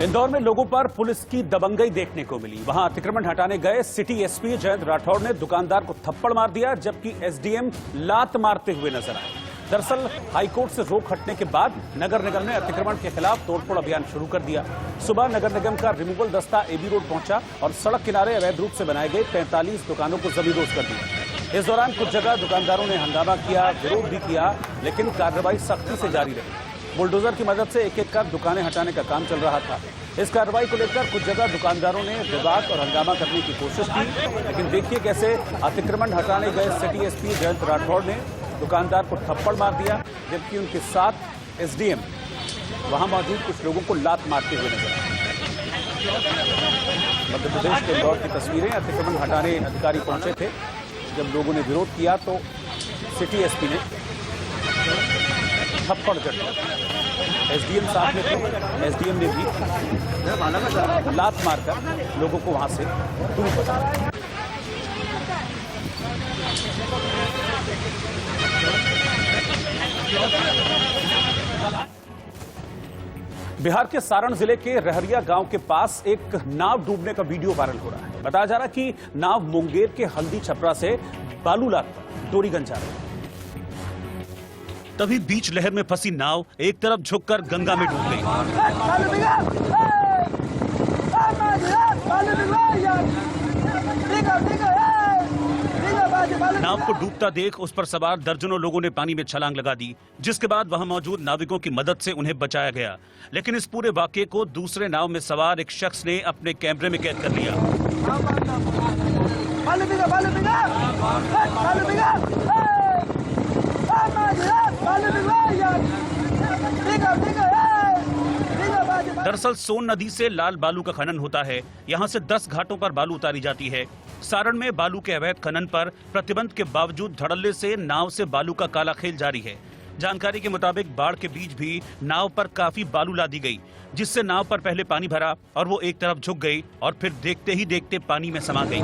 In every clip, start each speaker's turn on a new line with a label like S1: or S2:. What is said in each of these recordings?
S1: इंदौर में लोगों पर पुलिस की दबंगई देखने को मिली। वहां अतिक्रमण हटाने गए सिटी एसपी जयंत राठौड़ ने दुकानदार को थप्पड़ मार दिया, जबकि एसडीएम लात मारते हुए नजर आए। दरअसल हाईकोर्ट से रोक हटने के बाद नगर निगम ने अतिक्रमण के खिलाफ तोड़फोड़ अभियान शुरू कर दिया। सुबह नगर निगम का रिमूवल दस्ता एबी रोड पहुंचा और सड़क किनारे अवैध रूप से बनाए गए 45 दुकानों को जमींदोज कर दिया। इस दौरान कुछ जगह दुकानदारों ने हंगामा किया, विरोध भी किया, लेकिन कार्रवाई सख्ती से जारी रही। बुलडोजर की मदद से एक-एक कर दुकानें हटाने का काम चल रहा था। इस कार्रवाई को लेकर कुछ जगह दुकानदारों ने विवाद और हंगामा करने की कोशिश की, लेकिन देखिए कैसे अतिक्रमण हटाने गए सिटी एसपी जयंत राठौड़ ने दुकानदार को थप्पड़ मार दिया, जबकि उनके साथ एसडीएम वहां मौजूद कुछ लोगों को लात मारते हुए नजर आए। मध्य प्रदेश के इंदौर की तस्वीरें। अतिक्रमण हटाने अधिकारी पहुंचे थे। जब लोगों ने विरोध किया तो सिटी एसपी ने थप्पड़ जड़ दिया। एसडीएम साथ में थे, एसडीएम ने भी लात मारकर लोगों को वहां से दूर भगाया। बिहार के सारण जिले के रहरिया गांव के पास एक नाव डूबने का वीडियो वायरल हो रहा है। बताया जा रहा है कि नाव मुंगेर के हल्दी छपरा से बालूलात पर डोरीगंज जा रही है। तभी बीच लहर में फंसी नाव एक तरफ झुककर गंगा में डूब गई। नाव को डूबता देख उस पर सवार दर्जनों लोगों ने पानी में छलांग लगा दी, जिसके बाद वहां मौजूद नाविकों की मदद से उन्हें बचाया गया। लेकिन इस पूरे वाकये को दूसरे नाव में सवार एक शख्स ने अपने कैमरे में कैद कर लिया। दरअसल सोन नदी से लाल बालू का खनन होता है। यहाँ से 10 घाटों पर बालू उतारी जाती है। सारण में बालू के अवैध खनन पर प्रतिबंध के बावजूद धड़ल्ले से नाव से बालू का काला खेल जारी है। जानकारी के मुताबिक बाढ़ के बीच भी नाव पर काफी बालू लादी गई, जिससे नाव पर पहले पानी भरा और वो एक तरफ झुक गई और फिर देखते ही देखते पानी में समा गई।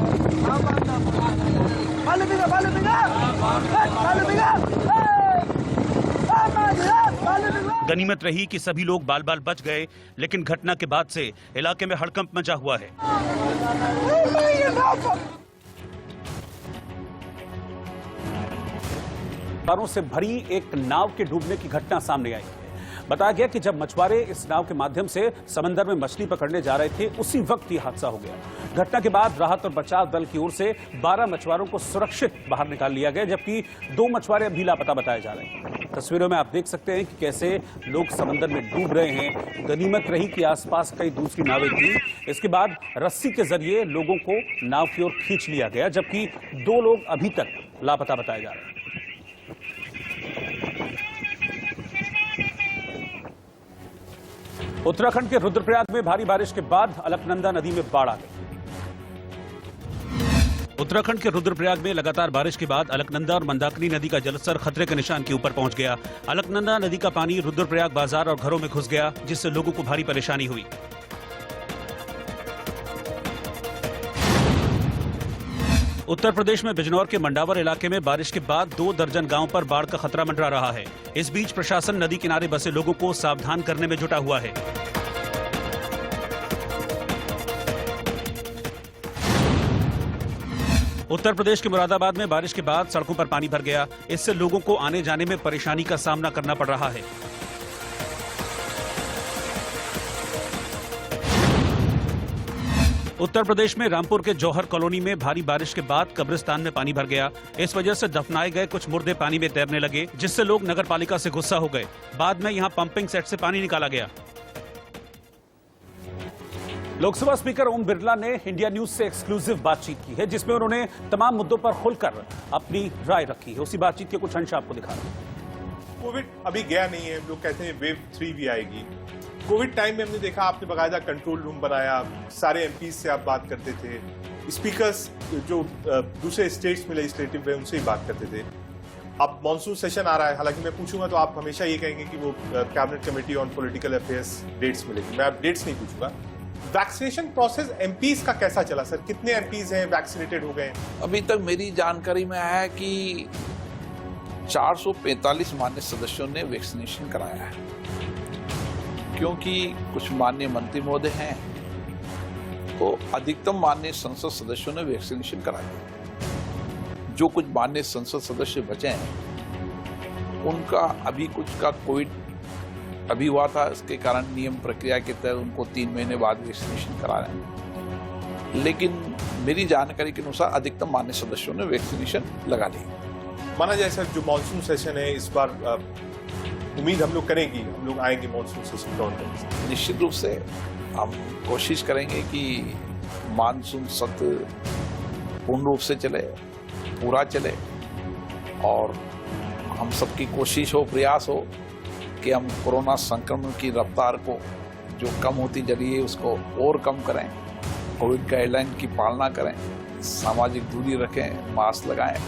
S1: गनीमत रही कि सभी लोग बाल बाल बच गए, लेकिन घटना के बाद से इलाके में हड़कंप मचा हुआ है। बारों से भरी एक नाव के डूबने की घटना सामने आई है। बताया गया कि जब मछुआरे इस नाव के माध्यम से समंदर में मछली पकड़ने जा रहे थे, उसी वक्त ये हादसा हो गया। घटना के बाद राहत और बचाव दल की ओर से 12 मछुआरों को सुरक्षित बाहर निकाल लिया गया, जबकि 2 मछुआरे अभी लापता बताए जा रहे हैं। तस्वीरों में आप देख सकते हैं कि कैसे लोग समंदर में डूब रहे हैं। गनीमत रही कि आसपास कई दूसरी नावें थी। इसके बाद रस्सी के जरिए लोगों को नाव की ओर खींच लिया गया, जबकि 2 लोग अभी तक लापता बताए जा रहे हैं। उत्तराखंड के रुद्रप्रयाग में भारी बारिश के बाद अलकनंदा नदी में बाढ़ आ गई। उत्तराखंड के रुद्रप्रयाग में लगातार बारिश के बाद अलकनंदा और मंदाकिनी नदी का जलस्तर खतरे के निशान के ऊपर पहुंच गया। अलकनंदा नदी का पानी रुद्रप्रयाग बाजार और घरों में घुस गया, जिससे लोगों को भारी परेशानी हुई। उत्तर प्रदेश में बिजनौर के मंडावर इलाके में बारिश के बाद 2 दर्जन गांव पर बाढ़ का खतरा मंडरा रहा है। इस बीच प्रशासन नदी किनारे बसे लोगों को सावधान करने में जुटा हुआ है। उत्तर प्रदेश के मुरादाबाद में बारिश के बाद सड़कों पर पानी भर गया। इससे लोगों को आने जाने में परेशानी का सामना करना पड़ रहा है। उत्तर प्रदेश में रामपुर के जौहर कॉलोनी में भारी बारिश के बाद कब्रिस्तान में पानी भर गया। इस वजह से दफनाए गए कुछ मुर्दे पानी में तैरने लगे, जिससे लोग नगर पालिका से गुस्सा हो गए। बाद में यहां पंपिंग सेट से पानी निकाला गया। लोकसभा स्पीकर ओम बिरला ने इंडिया न्यूज से एक्सक्लूसिव बातचीत की है, जिसमें उन्होंने तमाम मुद्दों पर खुलकर अपनी राय रखी है। उसी बातचीत के कुछ अंश आपको दिखा रहे हैं।
S2: कोविड अभी गया नहीं है, लोग कहते हैं वेव 3 भी आएगी। कोविड टाइम में हमने देखा, आपने बाकायदा कंट्रोल रूम बनाया, सारे एमपीज से आप बात करते थे, स्पीकर्स जो दूसरे स्टेट्स में लेजिस्लेटिव है उनसे ही बात करते थे। अब मॉनसून सेशन आ रहा है, हालांकि मैं पूछूंगा तो आप हमेशा ये कहेंगे कि वो cabinet committee on political affairs dates मिलेगी। मैं अब डेट्स नहीं पूछूंगा। वैक्सीनेशन प्रोसेस एमपीज का कैसा चला सर? कितने एमपीज हैं वैक्सीनेटेड हो गए?
S3: अभी तक मेरी जानकारी में है कि 445 मान्य सदस्यों ने वैक्सीनेशन कराया है, क्योंकि कुछ माननीय मंत्री महोदय हैं तो अधिकतम माननीय संसद सदस्यों ने वैक्सीनेशन करा दिया। जो कुछ माननीय संसद सदस्य बचे हैं उनका अभी कुछ का कोविड अभी हुआ था, इसके कारण नियम प्रक्रिया के तहत उनको 3 महीने बाद वैक्सीनेशन करा रहे हैं। लेकिन मेरी जानकारी के अनुसार अधिकतम माननीय सदस्यों ने वैक्सीनेशन लगा ली।
S2: माना जाए सर, जो मानसून सेशन है इस बार उम्मीद हम लोग करेंगे, हम लोग आएंगे मानसून सेशन दौर में।
S3: निश्चित रूप से हम कोशिश करेंगे कि मानसून सत्र पूर्ण रूप से चले, पूरा चले, और हम सबकी कोशिश हो, प्रयास हो कि हम कोरोना संक्रमण की रफ्तार को जो कम होती जा रही है उसको और कम करें, कोविड गाइडलाइन की पालना करें, सामाजिक दूरी रखें, मास्क लगाएं,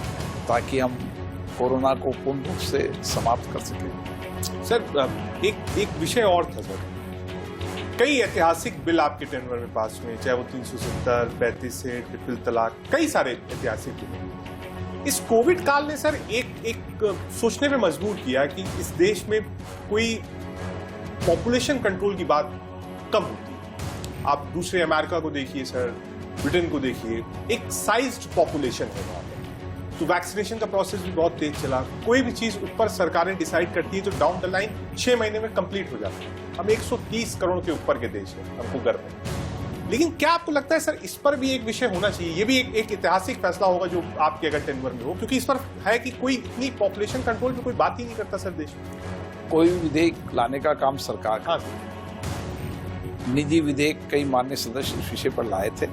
S3: ताकि हम कोरोना को पूर्ण रूप से समाप्त कर सकें।
S2: सर एक विषय और था सर, कई ऐतिहासिक बिल आपके टेन्योर में पास हुए, चाहे वो 370, 35 से ट्रिपल तलाक, कई सारे ऐतिहासिक बिल। इस कोविड काल ने सर एक सोचने पे मजबूर किया कि इस देश में कोई पॉपुलेशन कंट्रोल की बात कम होती है। आप दूसरे अमेरिका को देखिए सर, ब्रिटेन को देखिए, एक साइज्ड पॉपुलेशन है वहां पर, तो वैक्सीनेशन का प्रोसेस भी बहुत तेज चला। कोई भी चीज ऊपर सरकारें डिसाइड करती है तो डाउन द लाइन 6 महीने में कंप्लीट हो जाती है। हम 130 करोड़ के ऊपर के देश है, हमको गर्व है। लेकिन क्या आपको लगता है सर इस पर भी एक विषय होना चाहिए, ये भी एक ऐतिहासिक फैसला होगा जो आपके अगर टेन्योर में हो, क्योंकि इस पर है कि कोई इतनी पॉपुलेशन कंट्रोल पे कोई बात ही नहीं करता सर देश में।
S3: कोई विधेयक लाने का काम सरकार का। निजी विधेयक कई माननीय सदस्य इस विषय पर लाए थे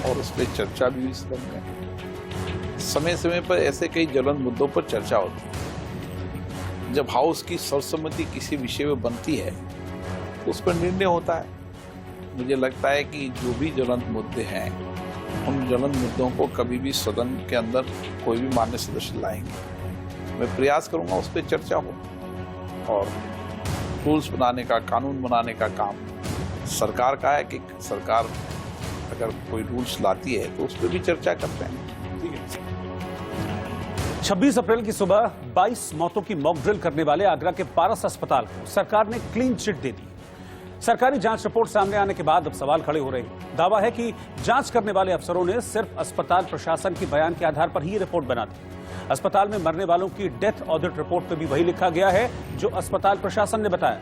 S3: और उस पर चर्चा भी हुई सदन में। समय समय पर ऐसे कई ज्वलंत मुद्दों पर चर्चा होती है। जब हाउस की सर्वसम्मति किसी विषय में बनती है तो उस पर निर्णय होता है। मुझे लगता है कि जो भी ज्वलंत मुद्दे हैं उन ज्वलंत मुद्दों को कभी भी सदन के अंदर कोई भी माननीय सदस्य लाएंगे। मैं प्रयास करूंगा उस पर चर्चा हो, और रूल्स बनाने का, कानून बनाने का काम सरकार का है कि सरकार अगर कोई रूल्स लाती है तो उस पर भी चर्चा करते हैं। ठीक है।
S1: 26 अप्रैल की सुबह 22 मौतों की मॉक ड्रिल करने वाले आगरा के पारस अस्पताल को सरकार ने क्लीन चिट दे दी। सरकारी जांच रिपोर्ट सामने आने के बाद अब सवाल खड़े हो रहे हैं। दावा है कि जांच करने वाले अफसरों ने सिर्फ अस्पताल प्रशासन के बयान के आधार पर ही रिपोर्ट बना दी। अस्पताल में मरने वालों की डेथ ऑडिट रिपोर्ट में भी वही लिखा गया है जो अस्पताल प्रशासन ने बताया।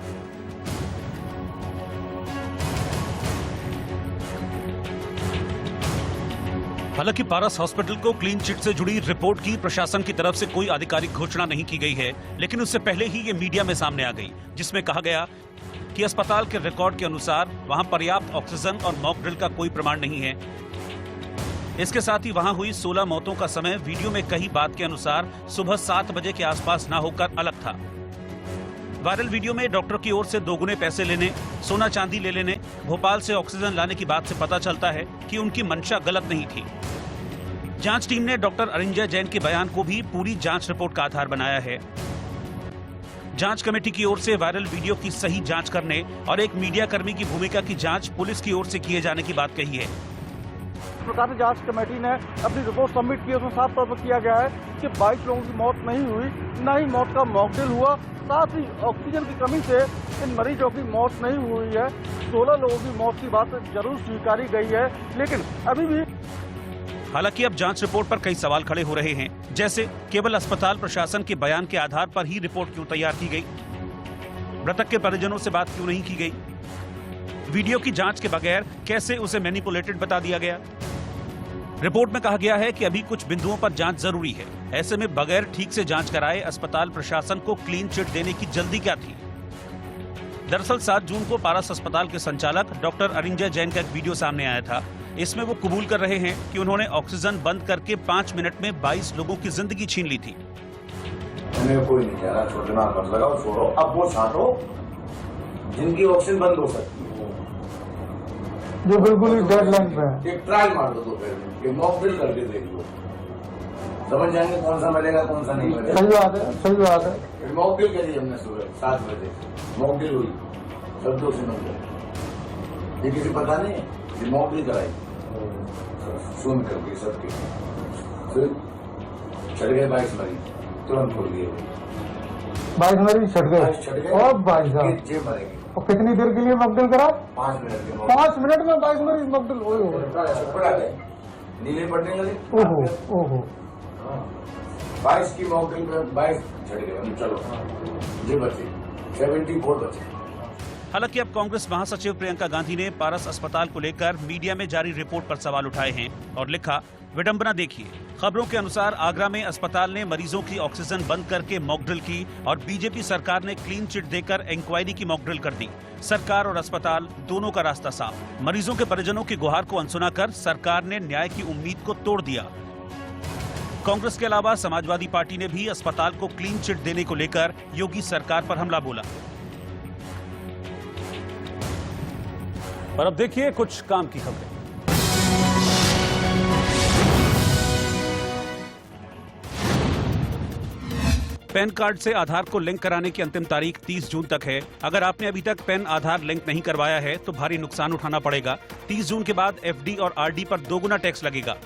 S1: हालांकि पारस हॉस्पिटल को क्लीन चिट से जुड़ी रिपोर्ट की प्रशासन की तरफ से कोई आधिकारिक घोषणा नहीं की गई है, लेकिन उससे पहले ही ये मीडिया में सामने आ गई, जिसमें कहा गया कि अस्पताल के रिकॉर्ड के अनुसार वहां पर्याप्त ऑक्सीजन और मॉक ड्रिल का कोई प्रमाण नहीं है। इसके साथ ही वहां हुई 16 मौतों का समय वीडियो में कही बात के अनुसार सुबह 7 बजे के आसपास न होकर अलग था। वायरल वीडियो में डॉक्टर की ओर से दोगुने पैसे लेने, सोना चांदी ले लेने, भोपाल से ऑक्सीजन लाने की बात से पता चलता है कि उनकी मंशा गलत नहीं थी। जांच टीम ने डॉक्टर अरिंजय जैन के बयान को भी पूरी जांच रिपोर्ट का आधार बनाया है। जांच कमेटी की ओर से वायरल वीडियो की सही जांच करने और एक मीडिया कर्मी की भूमिका की जांच पुलिस की ओर से किए जाने की बात कही है।
S4: प्रकार से जांच कमेटी ने अपनी रिपोर्ट सबमिट की, उसमें साफ तौर पर किया गया है कि 22 लोगों की मौत नहीं हुई, न ही मौत का मॉक ड्रिल हुआ। साथ ही ऑक्सीजन की कमी से इन मरीजों की मौत नहीं हुई है। 16 लोगों की मौत की बात जरूर स्वीकारी गई है, लेकिन अभी भी
S1: हालांकि अब जांच रिपोर्ट पर कई सवाल खड़े हो रहे हैं, जैसे केवल अस्पताल प्रशासन के बयान के आधार पर ही रिपोर्ट क्यों तैयार की गई, मृतक के परिजनों से बात क्यों नहीं की गई, वीडियो की जांच के बगैर कैसे उसे मैनिपुलेटेड बता दिया गया। रिपोर्ट में कहा गया है कि अभी कुछ बिंदुओं पर जांच जरूरी है। ऐसे में बगैर ठीक से जांच कराए अस्पताल प्रशासन को क्लीन चिट देने की जल्दी क्या थी। दरअसल 7 जून को पारस अस्पताल के संचालक डॉक्टर अरिंजय जैन का एक वीडियो सामने आया था। इसमें वो कबूल कर रहे हैं कि उन्होंने ऑक्सीजन बंद करके 5 मिनट में 22 लोगों की जिंदगी छीन ली थी।
S5: उन्हें कोई नहीं कह रहा छोड़ना मत लगाओ, छोड़ो, अब वो छांटो जिनकी ऑक्सीजन बंद हो सकती है,
S4: जो बिल्कुल ही डेडलाइन पे है।
S5: एक ट्रायल मार दो दोपहर में, एक मॉक ड्रिल करके देख लो, समझ जाएंगे कौन सा मिलेगा कौन सा नहीं मिलेगा।
S4: सही बात है, सही बात है।
S5: मॉक ड्रिल करी हमने सुबह 7 बजे, मॉक ड्रिल हुई, सब 2 से 9 बजे। ये किसी पता नहीं है, ये मॉक ड्रिल कराई सुन करके सबके, फिर चढ़ गए 22 मरीज, तुरंत खोल दिए
S4: 22 मरीज छट गए और 22
S5: मरेंगे।
S6: और कितनी देर के लिए मॉकड्रिल करा?
S5: 5 मिनट के
S6: 5 मिनट में 22 मरीज मॉकड्रिल हुए।
S5: नीले पड़ने लगे।
S6: ओहो ओहो
S5: 22 की मॉकड्रिल में 22 झड़ गए। चलो ये बचे 74 बचे।
S1: हालांकि अब कांग्रेस महासचिव प्रियंका गांधी ने पारस अस्पताल को लेकर मीडिया में जारी रिपोर्ट पर सवाल उठाए हैं और लिखा, विडंबना देखिए। खबरों के अनुसार आगरा में अस्पताल ने मरीजों की ऑक्सीजन बंद करके मॉकड्रिल की और बीजेपी सरकार ने क्लीन चिट देकर इंक्वायरी की मॉकड्रिल कर दी। सरकार और अस्पताल दोनों का रास्ता साफ। मरीजों के परिजनों की गुहार को अनसुना कर सरकार ने न्याय की उम्मीद को तोड़ दिया। कांग्रेस के अलावा समाजवादी पार्टी ने भी अस्पताल को क्लीन चिट देने को लेकर योगी सरकार पर हमला बोला। और अब देखिए कुछ काम की खबरें। पैन कार्ड से आधार को लिंक कराने की अंतिम तारीख 30 जून तक है। अगर आपने अभी तक पैन आधार लिंक नहीं करवाया है तो भारी नुकसान उठाना पड़ेगा। 30 जून के बाद एफडी और आरडी पर 2 गुना टैक्स लगेगा।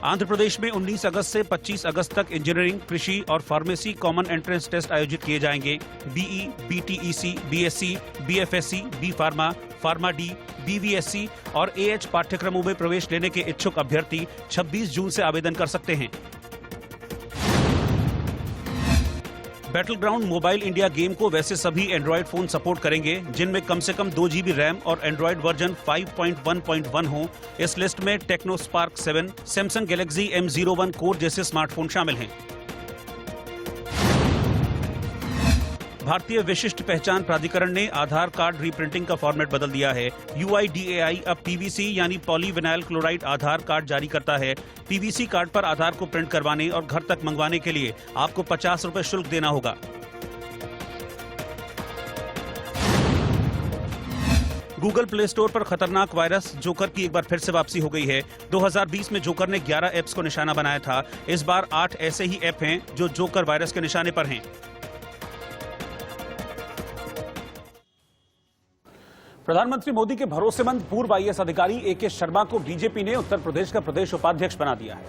S1: आंध्र प्रदेश में 19 अगस्त से 25 अगस्त तक इंजीनियरिंग, कृषि और फार्मेसी कॉमन एंट्रेंस टेस्ट आयोजित किए जाएंगे। BE, BTech, BSc, BFSc, B pharma, pharma D, BVSc और एएच पाठ्यक्रमों में प्रवेश लेने के इच्छुक अभ्यर्थी 26 जून से आवेदन कर सकते हैं। Battle ground mobile India game को वैसे सभी एंड्रॉयड फोन सपोर्ट करेंगे जिनमें कम से कम 2 GB रैम और एंड्रॉयड वर्जन 5.1.1 हो। इस लिस्ट में Tecno Spark 7, Samsung Galaxy M01 core जैसे स्मार्टफोन शामिल हैं। भारतीय विशिष्ट पहचान प्राधिकरण ने आधार कार्ड रीप्रिंटिंग का फॉर्मेट बदल दिया है। UIDAI अब PVC यानी पॉलीविनाइल क्लोराइड आधार कार्ड जारी करता है। PVC कार्ड पर आधार को प्रिंट करवाने और घर तक मंगवाने के लिए आपको 50 रुपए शुल्क देना होगा। गूगल प्ले स्टोर पर खतरनाक वायरस जोकर की एक बार फिर से वापसी हो गई है। 2020 में जोकर ने 11 ऐप्स को निशाना बनाया था। इस बार 8 ऐसे ही ऐप हैं जो जोकर वायरस के निशाने पर हैं। प्रधानमंत्री मोदी के भरोसेमंद पूर्व आईएएस अधिकारी AK शर्मा को बीजेपी ने उत्तर प्रदेश का प्रदेश उपाध्यक्ष बना दिया है।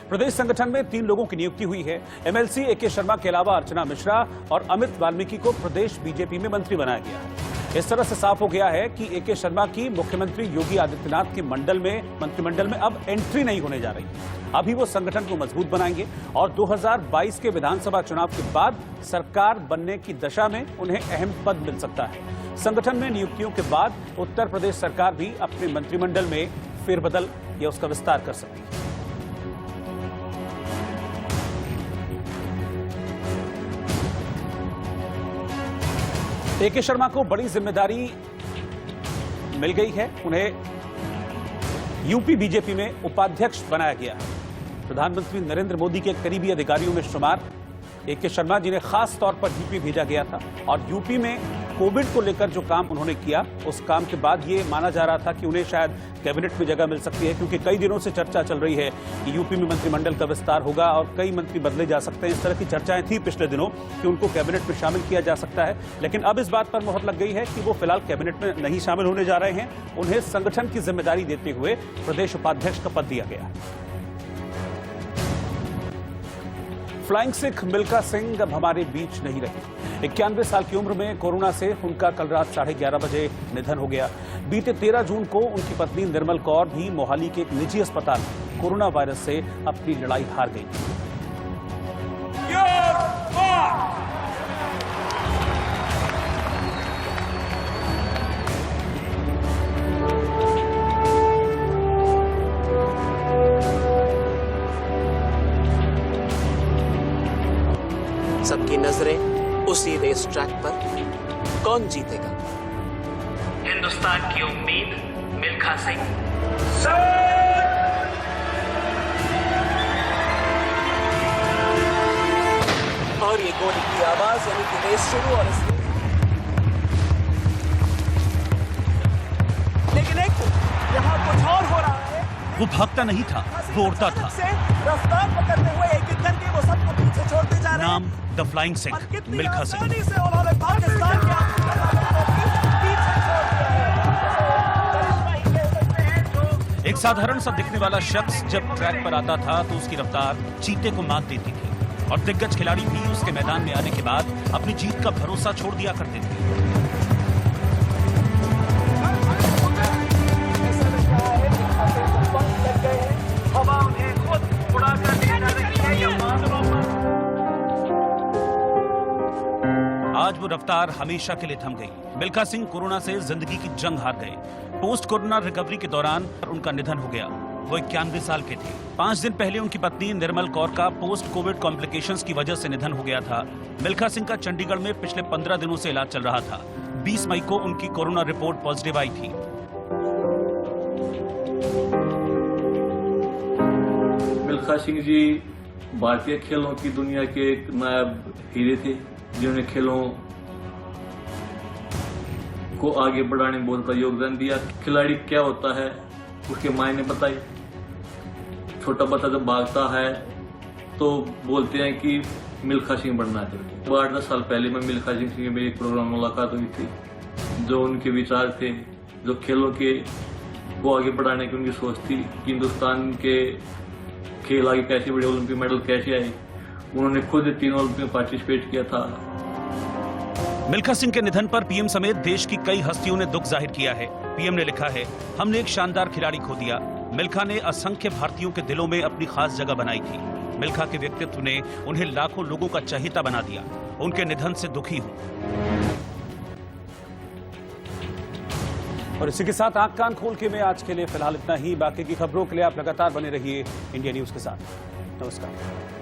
S1: प्रदेश संगठन में 3 लोगों की नियुक्ति हुई है। MLC AK शर्मा के अलावा अर्चना मिश्रा और अमित वाल्मीकि को प्रदेश बीजेपी में मंत्री बनाया गया है। इस तरह से साफ हो गया है कि AK शर्मा की मुख्यमंत्री योगी आदित्यनाथ के मंत्रिमंडल में अब एंट्री नहीं होने जा रही। अभी वो संगठन को मजबूत बनाएंगे और 2022 के विधानसभा चुनाव के बाद सरकार बनने की दशा में उन्हें अहम पद मिल सकता है। संगठन में नियुक्तियों के बाद उत्तर प्रदेश सरकार भी अपने मंत्रिमंडल में फेरबदल या उसका विस्तार कर सकती है। AK शर्मा को बड़ी जिम्मेदारी मिल गई है। उन्हें यूपी बीजेपी में उपाध्यक्ष बनाया गया है। प्रधानमंत्री नरेंद्र मोदी के करीबी अधिकारियों में शुमार AK शर्मा, जिन्हें खास तौर पर यूपी भेजा गया था और यूपी में कोविड को लेकर जो काम उन्होंने किया उस काम के बाद ये माना जा रहा था कि उन्हें शायद कैबिनेट में जगह मिल सकती है, क्योंकि कई दिनों से चर्चा चल रही है कि यूपी में मंत्रिमंडल का विस्तार होगा और कई मंत्री बदले जा सकते हैं। इस तरह की चर्चाएं थी पिछले दिनों कि उनको कैबिनेट में शामिल किया जा सकता है, लेकिन अब इस बात पर मोहर लग गई है कि वो फिलहाल कैबिनेट में नहीं शामिल होने जा रहे हैं। उन्हें संगठन की जिम्मेदारी देते हुए प्रदेश उपाध्यक्ष का पद दिया गया है। फ्लाइंग सिख मिल्खा सिंह अब हमारे बीच नहीं रहे। 91 साल की उम्र में कोरोना से उनका कल रात 11:30 बजे निधन हो गया। बीते 13 जून को उनकी पत्नी निर्मल कौर भी मोहाली के एक निजी अस्पताल में कोरोना वायरस से अपनी लड़ाई हार गई।
S7: सबकी नजरें उसी रेस ट्रैक पर। कौन जीतेगा?
S8: हिंदुस्तान की उम्मीद मिल्खा सिंह।
S7: और ये गोली की आवाज यानी कि रेस शुरू। और लेकिन एक यहाँ कुछ और हो रहा है।
S1: वो भागता नहीं था, वो उड़ता था।
S7: रफ्तार पकड़ते हुए एक एक करके वो सबको पीछे छोड़ते जा रहे हैं।
S1: नाम द फ्लाइंग सिख मिल्खा सिंह।
S7: उन्होंने पाकिस्तान के
S1: एक साधारण सा दिखने वाला शख्स जब ट्रैक पर आता था तो उसकी रफ्तार चीते को मात देती थी। और दिग्गज खिलाड़ी भी उसके मैदान में आने के बाद अपनी जीत का भरोसा छोड़ दिया करते थे। आज वो रफ्तार हमेशा के लिए थम गई। मिल्खा सिंह कोरोना से जिंदगी की जंग हार गए। पोस्ट कोरोना रिकवरी के दौरान उनका निधन हो गया। वो 91 साल के थे। 5 दिन पहले उनकी पत्नी निर्मल कौर का पोस्ट कोविड कॉम्प्लिकेशंस की वजह से निधन हो गया था। मिल्खा सिंह का चंडीगढ़ में पिछले 15 दिनों से इलाज चल रहा था। 20 मई को उनकी कोरोना रिपोर्ट पॉजिटिव आई थी।
S9: मिल्खा सिंह जी भारतीय खेलों की दुनिया के एक नायाब हीरे थे, जिन्होंने खेलों को आगे बढ़ाने में बहुत बड़ा योगदान दिया। खिलाड़ी क्या होता है उसके मायने बताए। छोटा बच्चा जब भागता है तो बोलते हैं कि मिल्खा सिंह बनना है। 8-10 साल पहले मैं मिल्खा सिंह से मेरी एक प्रोग्राम मुलाकात हुई थी। जो उनके विचार थे, जो खेलों के को आगे बढ़ाने की उनकी सोच थी कि हिंदुस्तान के खेल आगे कैसे बढ़े, ओलंपिक मेडल कैसे आए। उन्होंने खुद 3 ओलंपिक में पार्टिसिपेट किया था।
S1: मिल्खा सिंह के निधन पर पीएम समेत देश की कई हस्तियों ने दुख जाहिर किया है। पीएम ने लिखा है, हमने एक शानदार खिलाड़ी खो दिया। मिल्खा ने असंख्य भारतीयों के दिलों में अपनी खास जगह बनाई थी। मिल्खा के व्यक्तित्व ने उन्हें लाखों लोगों का चहेता बना दिया। उनके निधन से दुखी हूं। और इसी के साथ आंख कान खोल के मैं आज के लिए फिलहाल इतना ही। बाकी की खबरों के लिए आप लगातार बने रहिए इंडिया न्यूज के साथ। नमस्कार।